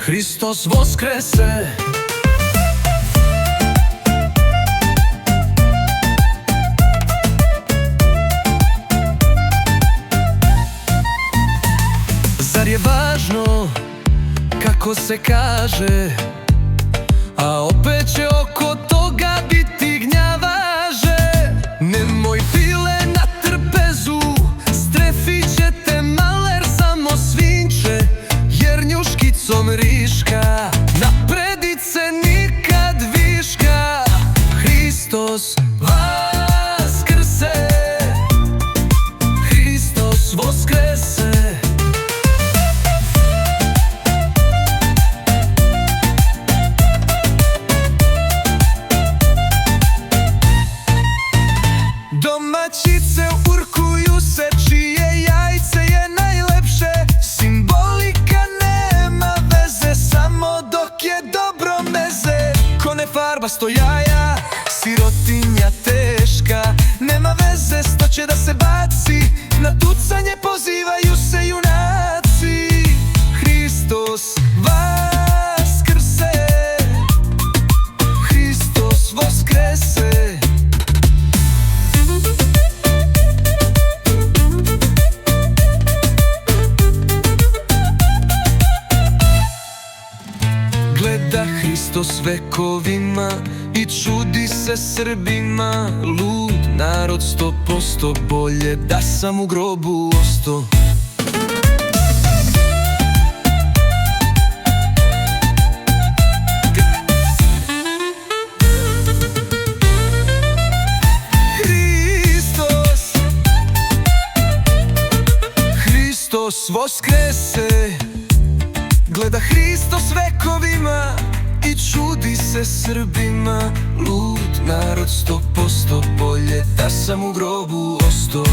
Hristos voskrese. Zar je važno kako se kaže, a opet će oko toga biti gnjavaže? Nemoj pile na trpezu, strefit će te maler samo svinče, jer njuškicom riška napredice nikad viška. Hristos vaskrse, Hristos voskrese. Domaćice urkuju se, čije jajce je najlepše. Simbolika nema veze, samo dok je dobro meze. Ko ne farba sto jaja, sirotinja teška. Nema veze, sto će da se baci, na tucanje pozivaju se junaci. Hristos vaskrse, Hristos voskrese. Gleda Hristos vekovima i čudi se Srbima. Lud narod 100%, bolje da sam u grobu osto. Hristos, Hristos voskrese. Gleda Hristos vekovima i čudi se Srbima. Lud narod 100%, bolje da sam u grobu osto.